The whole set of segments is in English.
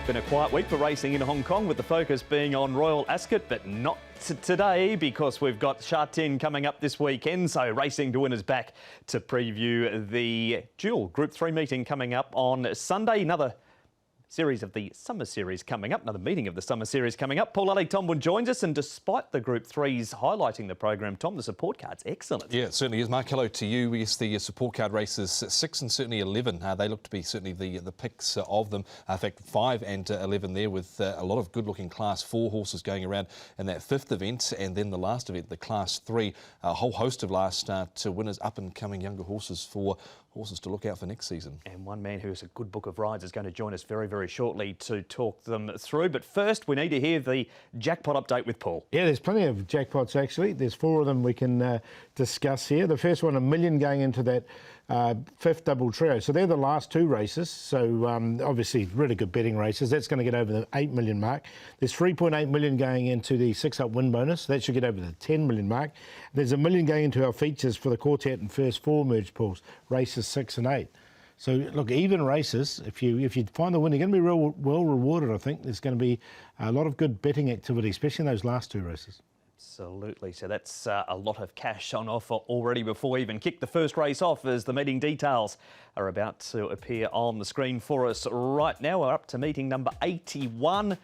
Been a quiet week for racing in Hong Kong, with the focus being on Royal Ascot, but not today because we've got Sha Tin coming up this weekend. So Racing to Win is back to preview the dual Group 3 meeting coming up on Sunday. Another series of the Summer Series coming up, another meeting of the Summer Series coming up. Paul Tomwin joins us, and despite the Group 3s highlighting the program, Tom, the support card's excellent. Yeah, it certainly is. Mark, hello to you. Yes, the support card races 6 and certainly 11, they look to be certainly the picks of them. In fact, 5 and 11 there, with a lot of good-looking Class 4 horses going around in that 5th event, and then the last event, the Class 3, a whole host of last winners, up-and-coming younger horses for horses to look out for next season. And one man who has a good book of rides is going to join us very, very shortly to talk them through. But first, we need to hear the jackpot update with Paul. Yeah, there's plenty of jackpots, actually. There's 4 of them we can discuss here. The first one, $1 million going into that 5th double trio. So they're the last 2 races. So obviously really good betting races. That's going to get over the 8 million mark. There's 3.8 million going into the 6-up win bonus. That should get over the 10 million mark. There's $1 million going into our features for the quartet and first 4 merge pools, races 6 and 8. So look, even races, if you find the winner, you're going to be real well rewarded. I think there's going to be a lot of good betting activity, especially in those last 2 races. Absolutely. So that's a lot of cash on offer already before we even kick the first race off, as the meeting details are about to appear on the screen for us right now. We're up to meeting number 81.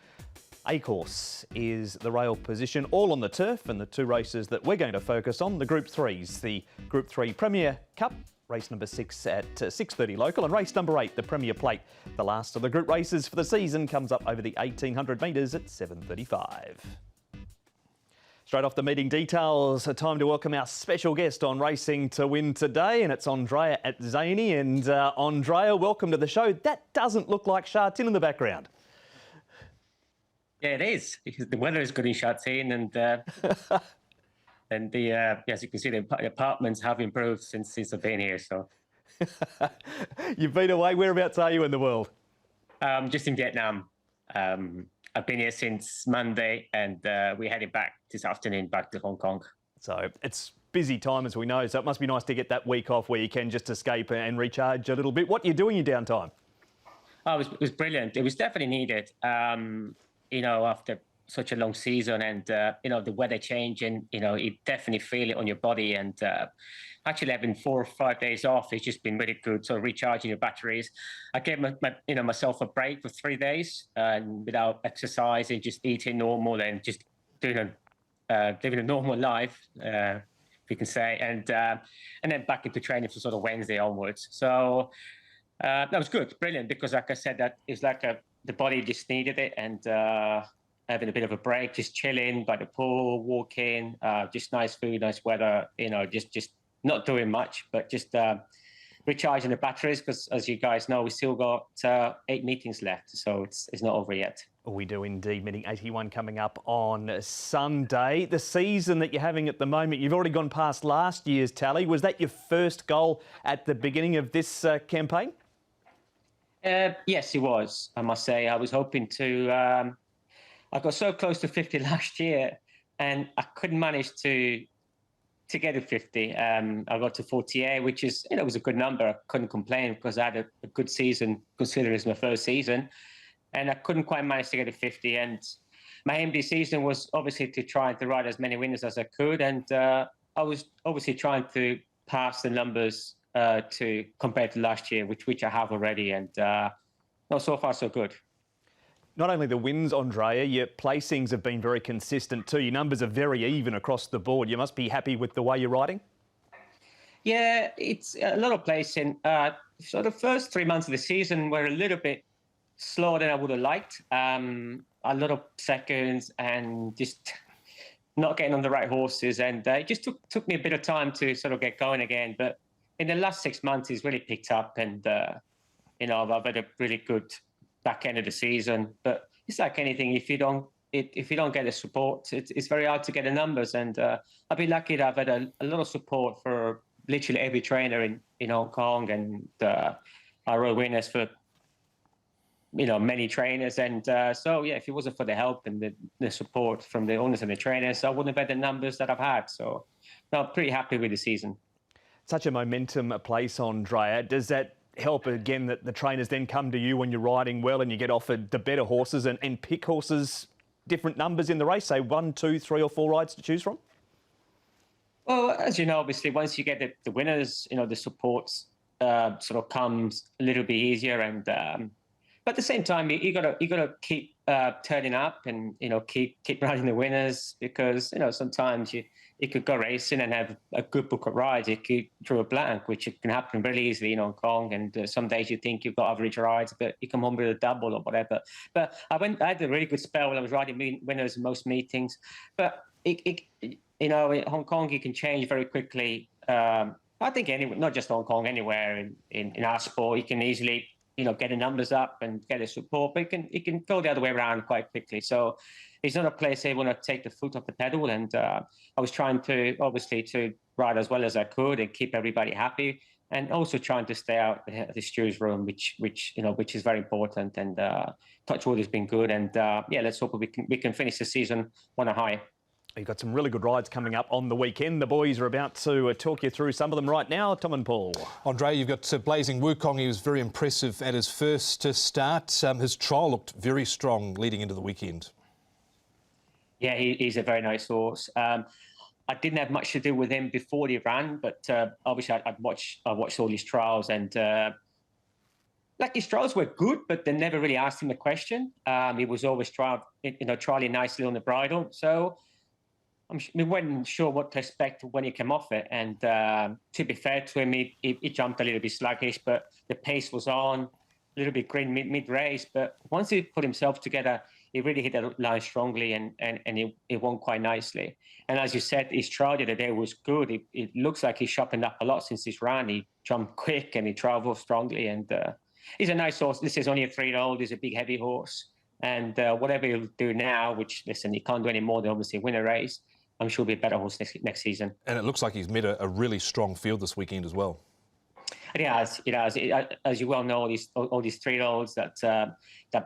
A-course is the rail position, all on the turf, and the 2 races that we're going to focus on, the Group 3s, the Group 3 Premier Cup, race number 6 at 6:30 local, and race number 8, the Premier Plate. The last of the group races for the season comes up over the 1,800 metres at 7:35. Straight off the meeting details, time to welcome our special guest on Racing to Win today, and it's Andrea Atzeni. And Andrea, welcome to the show. That doesn't look like Sha Tin in the background. Yeah, it is, because the weather is good in Sha Tin, and as you can see, the apartments have improved since I've been here. So you've been away. Whereabouts are you in the world? Just in Vietnam. I've been here since Monday, and we're heading back this afternoon back to Hong Kong. So it's busy time, as we know, so it must be nice to get that week off where you can just escape and recharge a little bit. What are you doing in your downtime? Oh, it was brilliant. It was definitely needed, after such a long season, and, the weather changing, you definitely feel it on your body. And actually having 4 or 5 days off, it's just been really good. So recharging your batteries. I gave myself a break for 3 days, and without exercising, just eating normal and just doing living a normal life, if you can say, and then back into training for sort of Wednesday onwards. So that was good, brilliant, because like I said, that is like the body just needed it, and having a bit of a break, just chilling by the pool, walking, just nice food, nice weather, just not doing much, but just recharging the batteries, because as you guys know, we still got 8 meetings left, so it's not over yet. We do indeed. Meeting 81 coming up on Sunday. The season that you're having at the moment, you've already gone past last year's tally. Was that your first goal at the beginning of this campaign? Yes, it was, I must say. I was hoping to... I got so close to 50 last year, and I couldn't manage to get to 50. I got to 48, which is, was a good number. I couldn't complain, because I had a good season, considering it's my first season. And I couldn't quite manage to get to 50. And my aim this season was obviously to try to ride as many winners as I could. And I was obviously trying to pass the numbers compared to last year, which I have already. And so far, so good. Not only the wins, Andrea, your placings have been very consistent too. Your numbers are very even across the board. You must be happy with the way you're riding? Yeah, it's a lot of placing. So the first 3 months of the season were a little bit slower than I would have liked. A lot of seconds and just not getting on the right horses. And it just took me a bit of time to sort of get going again. But in the last 6 months, it's really picked up. And, I've had a really good back end of the season. But it's like anything, if you don't get the support, it's very hard to get the numbers. And I've been lucky that I've had a lot of support for literally every trainer in Hong Kong, and our road winners for many trainers. And so yeah, if it wasn't for the help and the support from the owners and the trainers, I wouldn't have had the numbers that I've had. So I'm pretty happy with the season. Such a momentum place, Andrea. Does that help again that the trainers then come to you when you're riding well and you get offered the better horses and pick horses, different numbers in the race, say 1, 2, 3 or 4 rides to choose from? Well, as you know, obviously, once you get the winners, the supports sort of comes a little bit easier. And but at the same time, you gotta keep turning up and keep riding the winners, because sometimes you could go racing and have a good book of rides. You could draw a blank, which can happen really easily in Hong Kong. And some days you think you've got average rides, but you come home with a double or whatever. But I had a really good spell when I was riding winners in most meetings. But in Hong Kong, you can change very quickly. I think anywhere, not just Hong Kong, anywhere in our sport, you can easily get the numbers up and get the support, but it can go the other way around quite quickly. So it's not a place they want to take the foot off the pedal. And I was trying to ride as well as I could and keep everybody happy, and also trying to stay out the stewards room, which is very important. And touch wood has been good. And let's hope we can finish the season on a high. You've got some really good rides coming up on the weekend. The boys are about to talk you through some of them right now. Tom and Paul. Andrea, you've got Blazing Wukong. He was very impressive at his first start. His trial looked very strong leading into the weekend. Yeah, he's a very nice horse. I didn't have much to do with him before he ran, but obviously I watched all his trials, and his trials were good, but they never really asked him a question. He was always trialing nicely on the bridle. So we weren't sure what to expect when he came off it. And to be fair to him, he jumped a little bit sluggish, but the pace was on, a little bit green mid-race. But once he put himself together, he really hit the line strongly, and he won quite nicely. And as you said, his trial the other day was good. It looks like he's sharpened up a lot since his run. He jumped quick and he travelled strongly. And he's a nice horse. This is only a 3-year-old. He's a big, heavy horse. And whatever he'll do now, which, listen, he can't do any more than obviously win a race, I'm sure he'll be a better horse next season. And it looks like he's met a really strong field this weekend as well. It has. As you well know, all these 3-year-olds that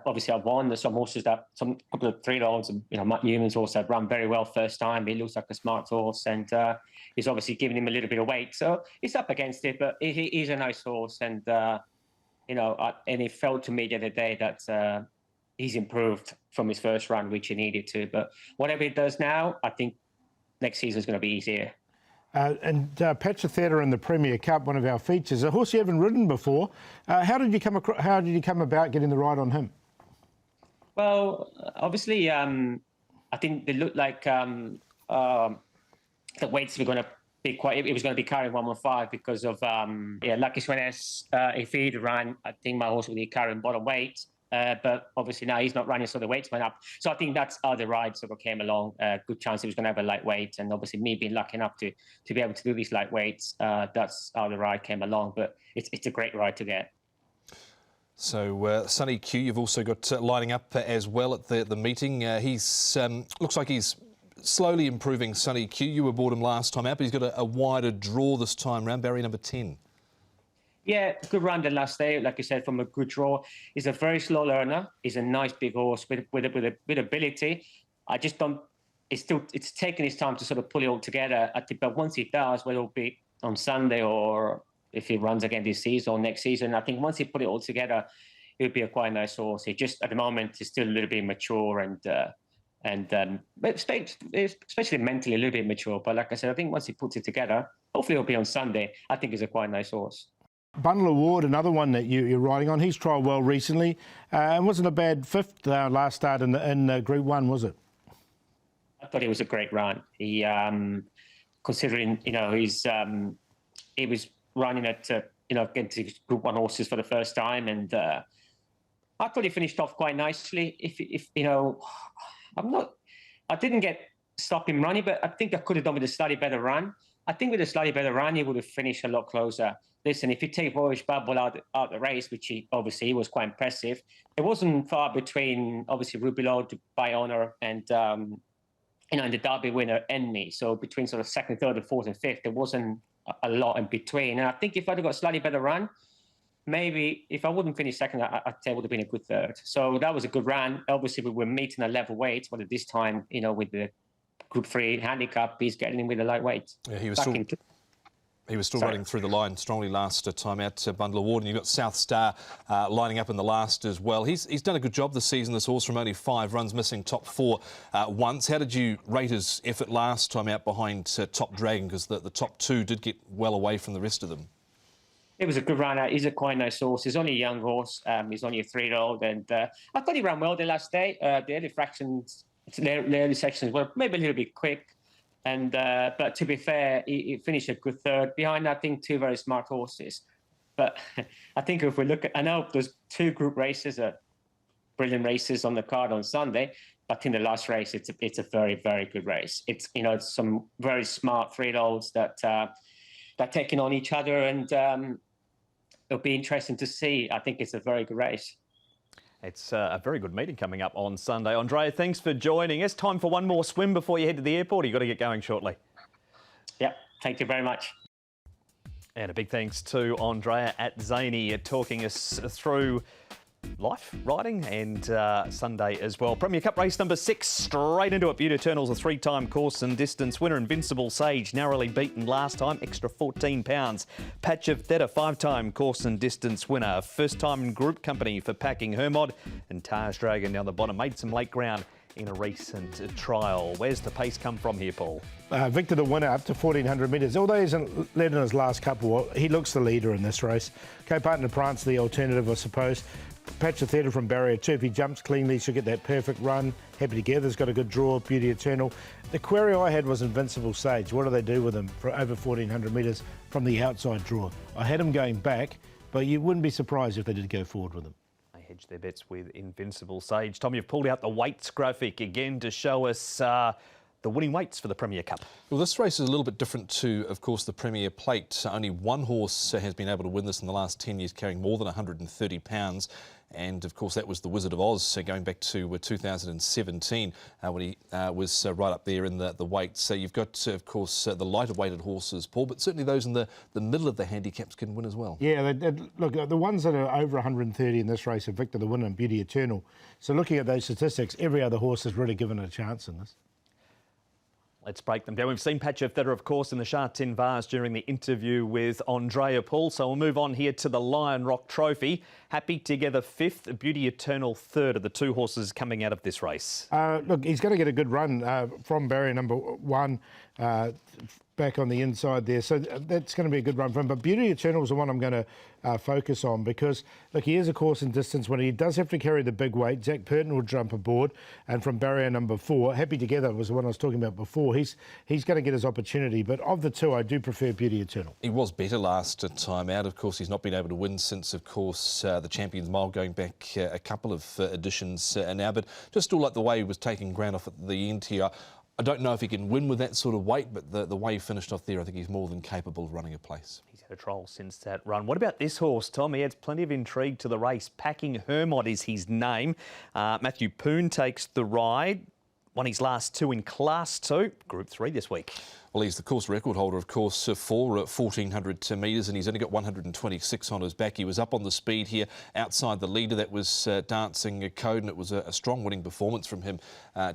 obviously have won. There's some horses some couple of 3-year-olds, Matt Newman's horse that ran very well first time. He looks like a smart horse, and he's obviously giving him a little bit of weight. So he's up against it, but he's a nice horse. And, and it felt to me the other day that he's improved from his first run, which he needed to. But whatever he does now, I think next season is going to be easier. And Patch of Theatre in the Premier Cup, one of our features, a horse you haven't ridden before. How did you come about getting the ride on him? Well, obviously, I think they looked like the weights were going to be quite. It was going to be carrying 115 because of Lucky Swenes. If he'd run, I think my horse would be carrying bottom weight. But obviously now he's not running, so the weights went up. So I think that's how the ride sort of came along. Good chance he was going to have a lightweight, and obviously me being lucky enough to be able to do these lightweights, that's how the ride came along. But it's a great ride to get. So Sonny Q, you've also got lining up as well at the meeting. He's looks like he's slowly improving. Sonny Q, you aboard him last time out, but he's got a wider draw this time round. Barrier number 10. Yeah, good run the last day, like I said, from a good draw. He's a very slow learner. He's a nice big horse with ability. I just don't. It's taking his time to sort of pull it all together. I think, but once he does, whether it'll be on Sunday or if he runs again this season or next season, I think once he put it all together, it'll be a quite nice horse. He just at the moment is still a little bit mature and especially mentally a little bit mature. But like I said, I think once he puts it together, hopefully it'll be on Sunday. I think he's a quite nice horse. Bundle Award, another one that you're riding on. He's trialled well recently, and wasn't a bad fifth last start in Group 1, was it? I thought it was a great run. He, considering he was running at against Group 1 horses for the first time, and I thought he finished off quite nicely. I didn't stop him running, but I think I could have done with a slightly better run. I think with a slightly better run, he would have finished a lot closer. Listen, if you take Voyage Bubble out the race, which he was quite impressive, it wasn't far between, obviously, Rubilot, By Honor, and, and the Derby winner, Enemy. So between sort of second, third, and fourth, and fifth, there wasn't a lot in between. And I think if I'd have got a slightly better run, maybe if I wouldn't finish second, I'd say it would have been a good third. So that was a good run. Obviously, we were meeting a level weight, but at this time, with the Group 3 handicap, he's getting in with a lightweight. Yeah, He was still running through the line strongly last time out, Bundle Award, and you've got South Star lining up in the last as well. He's done a good job this season, this horse, from only 5 runs, missing top 4 once. How did you rate his effort last time out behind Top Dragon? Because the top 2 did get well away from the rest of them. It was a good run out. He's a quite nice horse. He's only a young horse. He's only a 3-year-old, and I thought he ran well the last day. The early sections were maybe a little bit quick. And but to be fair, he finished a good 3rd behind, I think, 2 very smart horses. But I think if we look at, I know those 2 group races are brilliant races on the card on Sunday, but in the last race, it's a very, very good race. It's it's some very smart 3-year-olds that are taking on each other, and it'll be interesting to see. I think it's a very good race. It's a very good meeting coming up on Sunday. Andrea, thanks for joining us. Time for one more swim before you head to the airport. You've got to get going shortly. Yeah, thank you very much. And a big thanks to Andrea Atzeni talking us through life, riding, and Sunday as well. Premier Cup race number 6, straight into it. Beauty Eternal's a 3-time course and distance winner. Invincible Sage, narrowly beaten last time, extra £14. Patch of Theta, 5-time course and distance winner. First-time group company for Packing Hermod. And Taj Dragon down the bottom made some late ground in a recent trial. Where's the pace come from here, Paul? Victor, the winner, up to 1,400 metres. Although he hasn't led in his last couple, he looks the leader in this race. Co-partner Prance, the alternative, I suppose. Patch of Theatre from barrier 2. If he jumps cleanly, should get that perfect run. Happy Together's got a good draw. Beauty Eternal. The query I had was Invincible Sage. What do they do with him for over 1,400 metres from the outside draw? I had him going back, but you wouldn't be surprised if they did go forward with him. They hedge their bets with Invincible Sage. Tom, you've pulled out the weights graphic again to show us the winning weights for the Premier Cup. Well, this race is a little bit different to, of course, the Premier Plate. Only one horse has been able to win this in the last 10 years, carrying more than £130. And, of course, that was the Wizard of Oz, going back to 2017 when he was right up there in the weight. So you've got, of course, the lighter weighted horses, Paul, but certainly those in the middle of the handicaps can win as well. Yeah, look, the ones that are over 130 in this race are Victor the Winner and Beauty Eternal. So looking at those statistics, every other horse has really given it a chance in this. Let's break them down. We've seen Patch of Theta, of course, in the Sha Tin vase during the interview with Andrea Paul. So we'll move on here to the Lion Rock Trophy. Happy Together 5th, Beauty Eternal 3rd of the 2 horses coming out of this race. Look, he's going to get a good run from barrier number 1 back on the inside there. So that's going to be a good run for him. But Beauty Eternal is the one I'm going to focus on because, look, he is a course and distance winner. He does have to carry the big weight. Zach Purton will jump aboard. And from barrier number 4, Happy Together was the one I was talking about before. He's going to get his opportunity. But of the 2, I do prefer Beauty Eternal. He was better last time out. Of course, he's not been able to win since, of course, the Champions Mile, going back a couple of editions now. But just still like the way he was taking ground off at the end here. I don't know if he can win with that sort of weight, but the way he finished off there, I think he's more than capable of running a place. He's had a trial since that run. What about this horse, Tom? He adds plenty of intrigue to the race. Packing Hermod is his name. Matthew Poon takes the ride. Won his last 2 in Class 2, Group 3 this week. Well, he's the course record holder, of course, for 1,400 metres, and he's only got 126 on his back. He was up on the speed here outside the leader that was dancing a code, and it was a strong winning performance from him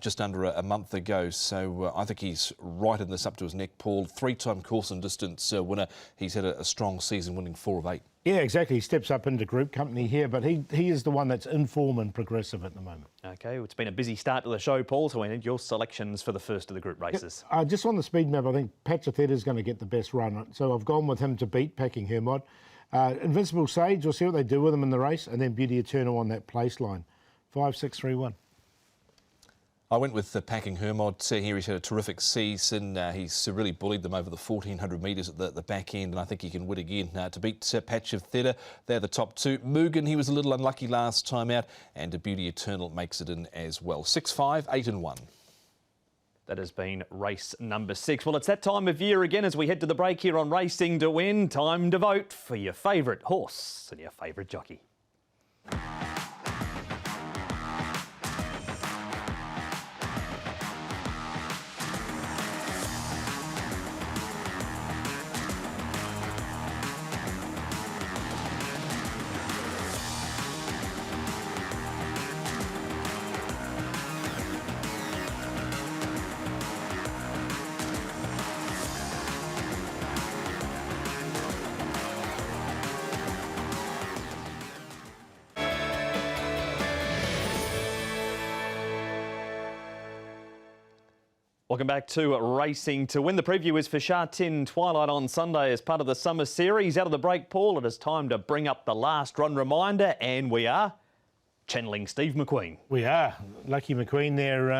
just under a month ago. So I think he's right in this up to his neck, Paul. 3-time course and distance winner. He's had a strong season, winning 4 of 8. Yeah, exactly. He steps up into group company here, but he is the one that's in form and progressive at the moment. OK, it's been a busy start to the show, Paul, so we need your selections for the first of the group races. Just on the speed map, I think Patch of Theta is going to get the best run. So I've gone with him to beat Packing Hermod. Invincible Sage, we'll see what they do with him in the race, and then Beauty Eternal on that place line. 5, 6, 3, 1. I went with Packing Hermod here. He's had a terrific season. He's really bullied them over the 1,400 metres at the back end, and I think he can win again to beat Patch of Theta. They're the top 2. Mugen, he was a little unlucky last time out, and Beauty Eternal makes it in as well. 6, 5, 8 and 1. That has been race number 6. Well, it's that time of year again as we head to the break here on Racing to Win. Time to vote for your favourite horse and your favourite jockey. Welcome back to Racing to Win. The preview is for Sha Tin Twilight on Sunday as part of the summer series. Out of the break, Paul, it is time to bring up the last run reminder, and we are channeling Steve McQueen. We are. Lucky McQueen there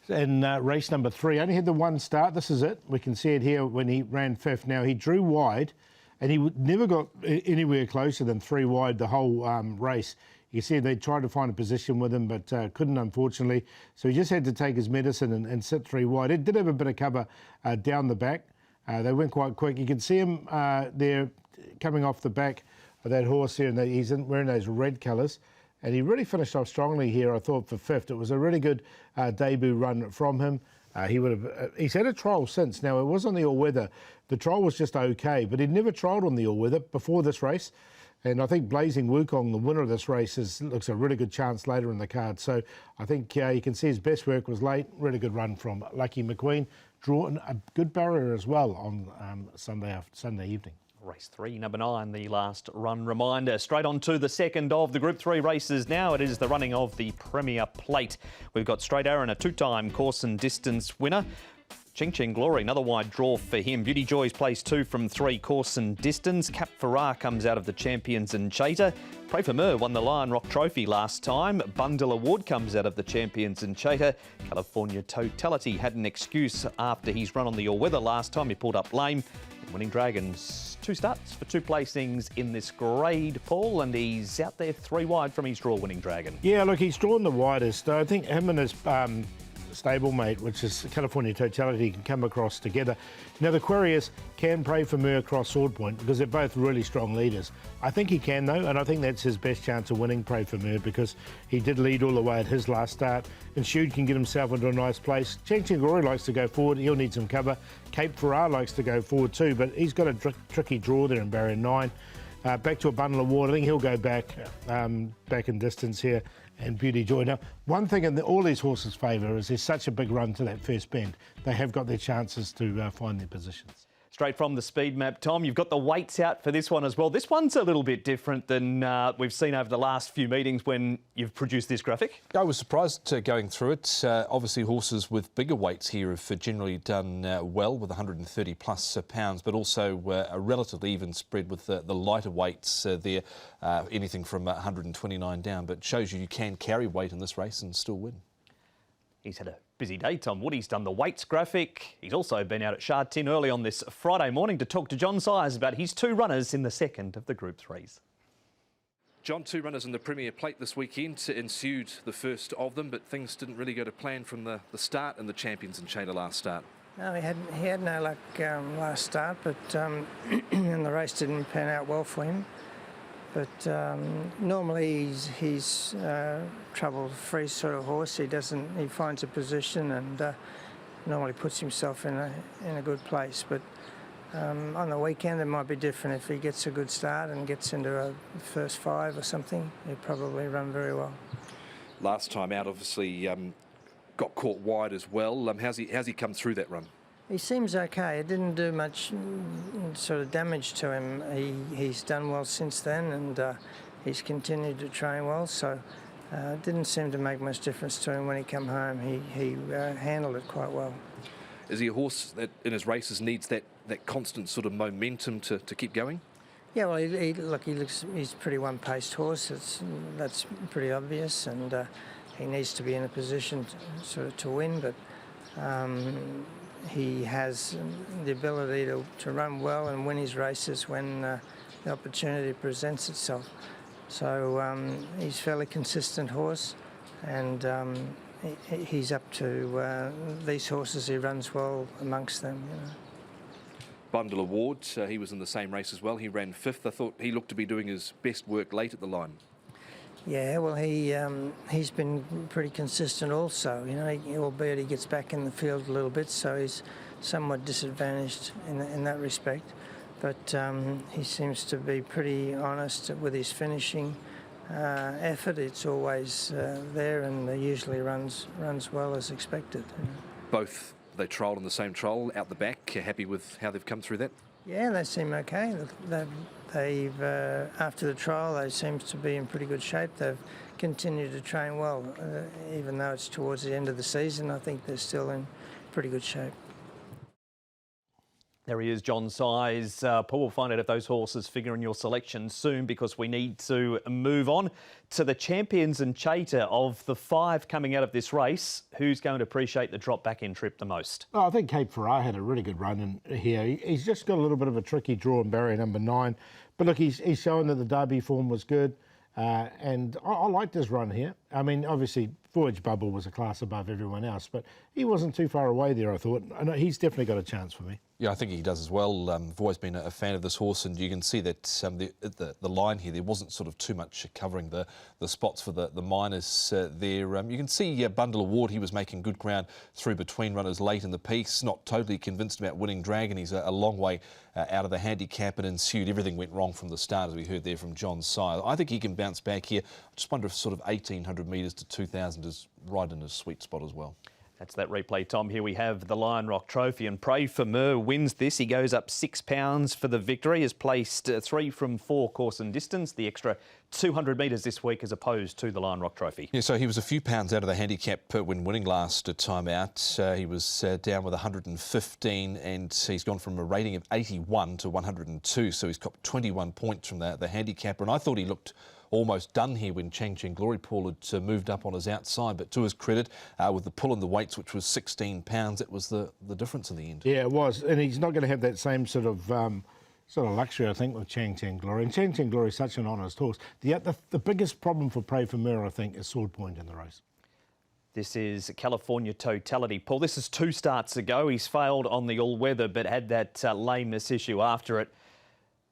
in race number 3. Only had the one start. This is it. We can see it here when he ran 5th. Now, he drew wide and he never got anywhere closer than 3 wide the whole race. You see they tried to find a position with him, but couldn't, unfortunately. So he just had to take his medicine and sit 3 wide. It did have a bit of cover down the back. They went quite quick. You can see him there coming off the back of that horse there, and he's wearing those red colours. And he really finished off strongly here, I thought, for 5th. It was a really good debut run from him. He's had a trial since. Now, it was on the all-weather. The trial was just okay, but he'd never trialled on the all-weather before this race. And I think Blazing Wukong, the winner of this race, looks a really good chance later in the card. So I think you can see his best work was late. Really good run from Lucky McQueen. Drawn a good barrier as well on Sunday evening. Race 3, number 9, the last run reminder. Straight on to the second of the Group 3 races now. It is the running of the Premier Plate. We've got Straight Aaron, a 2-time course and distance winner. Ching Ching Glory, another wide draw for him. Beauty Joy's placed 2 from 3 course and distance. Cap Farrar comes out of the Champions and Chater. Pray for Mer won the Lion Rock Trophy last time. Bundle Award comes out of the Champions and Chater. California Totality had an excuse after he's run on the all-weather last time. He pulled up lame. Winning Dragons, 2 starts for 2 placings in this grade, Paul, and he's out there 3 wide from his draw, Winning Dragon. Yeah, look, he's drawn the widest. I think him and his stablemate, which is California Totality, can come across together. Now, the query is, can Pray for Mer cross Sword Point? Because they're both really strong leaders. I think he can, though, and I think that's his best chance of winning Pray for Mer, because he did lead all the way at his last start. And Shude can get himself into a nice place. Ching Ching Glory likes to go forward. He'll need some cover. Cape Farrar likes to go forward too, but he's got a tricky draw there in barrier 9. Back to a Bundle Award. I think he'll go back in distance here. And Beauty Joy. Now, one thing in all these horses' favour is there's such a big run to that first bend. They have got their chances to find their positions. Straight from the speed map, Tom, you've got the weights out for this one as well. This one's a little bit different than we've seen over the last few meetings when you've produced this graphic. I was surprised going through it. Obviously, horses with bigger weights here have generally done well with 130 plus pounds, but also a relatively even spread with the lighter weights there, anything from 129 down. But shows you can carry weight in this race and still win. He's had a busy day, Tom Woody's done the weights graphic. He's also been out at Sha Tin early on this Friday morning to talk to John Sires about his 2 runners in the second of the Group 3s. John, 2 runners in the Premier Plate this weekend ensued the first of them, but things didn't really go to plan from the start in the Champions and Chater last start. No, he had no luck last start, but and the race didn't pan out well for him. But normally he's trouble-free sort of horse. He finds a position and normally puts himself in a good place. But on the weekend it might be different. If he gets a good start and gets into a first 5 or something, he'll probably run very well. Last time out, obviously, got caught wide as well. How's he come through that run? He seems okay. It didn't do much sort of damage to him. He's done well since then, and he's continued to train well. So it didn't seem to make much difference to him when he came home. He handled it quite well. Is he a horse that in his races needs that constant sort of momentum to keep going? Yeah, well, he's a pretty one-paced horse. That's pretty obvious, and he needs to be in a position to win. But he has the ability to run well and win his races when the opportunity presents itself. So he's a fairly consistent horse, and he's up to these horses. He runs well amongst them. Bundle Award, he was in the same race as well. He ran 5th. I thought he looked to be doing his best work late at the line. Yeah, well, he's been pretty consistent also. Albeit he gets back in the field a little bit, so he's somewhat disadvantaged in that respect. But he seems to be pretty honest with his finishing effort. It's always there, and he usually runs well as expected. Both they trialled in the same trial out the back. Happy with how they've come through that? Yeah, they seem okay. They've after the trial, they seem to be in pretty good shape. They've continued to train well, even though it's towards the end of the season. I think they're still pretty good shape. There he is, John Size. Paul, will find out if those horses figure in your selection soon, because we need to move on to the champions and Chater. Of the 5 coming out of this race, who's going to appreciate the drop back in trip the most? Oh, I think Cape Ferrar had a really good run in here. He's just got a little bit of a tricky draw in barrier number 9. But look, he's shown that the Derby form was good. And I liked his run here. I mean, obviously, Voyage Bubble was a class above everyone else, but he wasn't too far away there, I thought. And he's definitely got a chance for me. Yeah, I think he does as well. I've always been a fan of this horse, and you can see that the line here, there wasn't sort of too much covering the spots for the minors there. You can see Bundle Award, he was making good ground through between runners late in the piece, not totally convinced about winning Dragon. He's a long way out of the handicap, and ensued everything went wrong from the start, as we heard there from John Sire. I think he can bounce back here. I just wonder if sort of 1,800 metres to 2,000 is right in his sweet spot as well. That's that replay, Tom. Here we have the Lion Rock Trophy, and Pray for Mer wins this. He goes up £6 for the victory. Has placed 3 from 4 course and distance, the extra 200 metres this week as opposed to the Lion Rock Trophy. Yeah, so he was a few pounds out of the handicap when winning last time out. He was down with 115, and he's gone from a rating of 81 to 102, so he's got 21 points from the handicapper. And I thought he looked almost done here when Chang Cheng Glory Paul had moved up on his outside, but to his credit, with the pull in the weights, which was 16 pounds, it was the difference in the end. Yeah, it was, and he's not going to have that same sort of luxury, I think, with Chang Cheng Glory. And Chang Cheng Glory is such an honest horse. The biggest problem for Pray for Mer, I think, is sword point in the race. This is California Totality. Paul, this is 2 starts ago. He's failed on the all-weather, but had that lameness issue after it.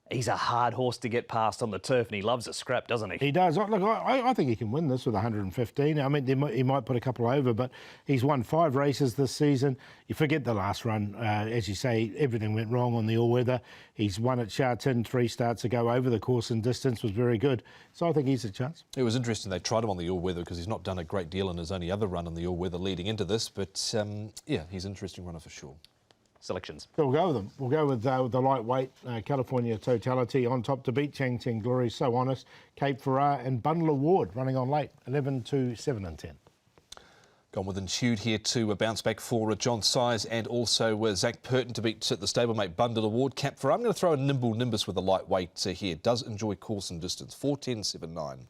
He's a hard horse to get past on the turf, and he loves a scrap, doesn't he? He does. Look, I think he can win this with 115. I mean, he might put a couple over, but he's won 5 races this season. You forget the last run. As you say, everything went wrong on the all-weather. He's won at Sha Tin 3 starts ago over the course and distance, was very good. So I think he's a chance. It was interesting they tried him on the all-weather because he's not done a great deal in his only other run on the all-weather leading into this. But, yeah, he's an interesting runner for sure. Selections. So we'll go with them. We'll go with the lightweight California Totality on top to beat Chang Cheng Glory, So Honest, Cape Ferrar and Bundle Award running on late, 11 to 7 and 10. Gone with Ensued here to bounce back for John Size and also Zach Purton to beat the stablemate Bundle Award. Cape Ferrar, I'm going to throw a Nimble Nimbus with the lightweight here. Does enjoy course and distance, 4:10.79.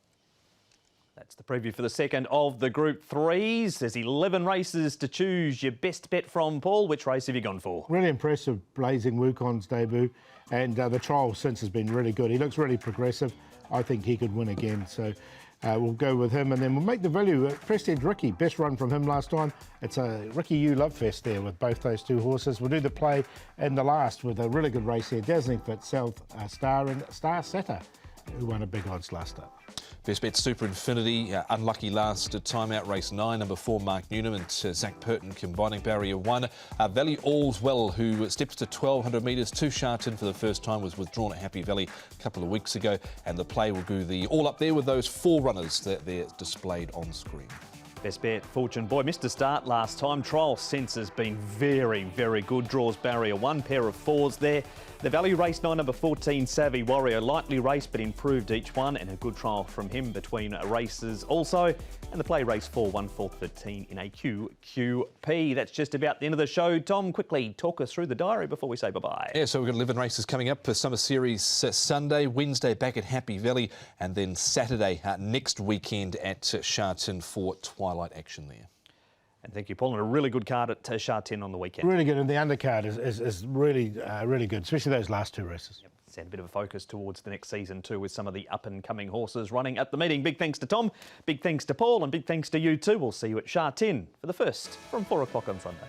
That's the preview for the second of the Group 3s. There's 11 races to choose your best bet from, Paul. Which race have you gone for? Really impressive blazing Wukong's debut, and the trial since has been really good. He looks really progressive. I think he could win again, so we'll go with him, and then we'll make the value. Prestige Ricky, best run from him last time. It's a Ricky U love fest there with both those 2 horses. We'll do the play and the last with a really good race here. Dazzling Fit, South Star and Star Setter, who won a big odds last start. Best bet Super Infinity, unlucky last time out, race 9, number 4 Mark Newnham and Zach Purton combining barrier 1. Valley All's Well, who steps to 1,200 metres to Sha Tin for the first time, was withdrawn at Happy Valley a couple of weeks ago, and the play will do the all up there with those 4 runners that they're displayed on screen. Best bet, Fortune Boy. Missed a start last time. Trial sense has been very, very good. Draws barrier 1, pair of 4s there. The value race 9, number 14, Savvy Warrior. Lightly raced, but improved each one, and a good trial from him between races also. And the play race 4, 1/4 in a QQP. That's just about the end of the show. Tom, quickly talk us through the diary before we say bye-bye. Yeah, so we've got 11 races coming up for Summer Series Sunday, Wednesday back at Happy Valley, and then Saturday next weekend at Sha Tin for twilight action there. And thank you, Paul. And a really good card at Sha Tin on the weekend. Really good, and the undercard is really, really good, especially those last 2 races. Yep. Set a bit of a focus towards the next season too with some of the up-and-coming horses running at the meeting. Big thanks to Tom, big thanks to Paul, and big thanks to you too. We'll see you at Sha Tin for the first from 4 o'clock on Sunday.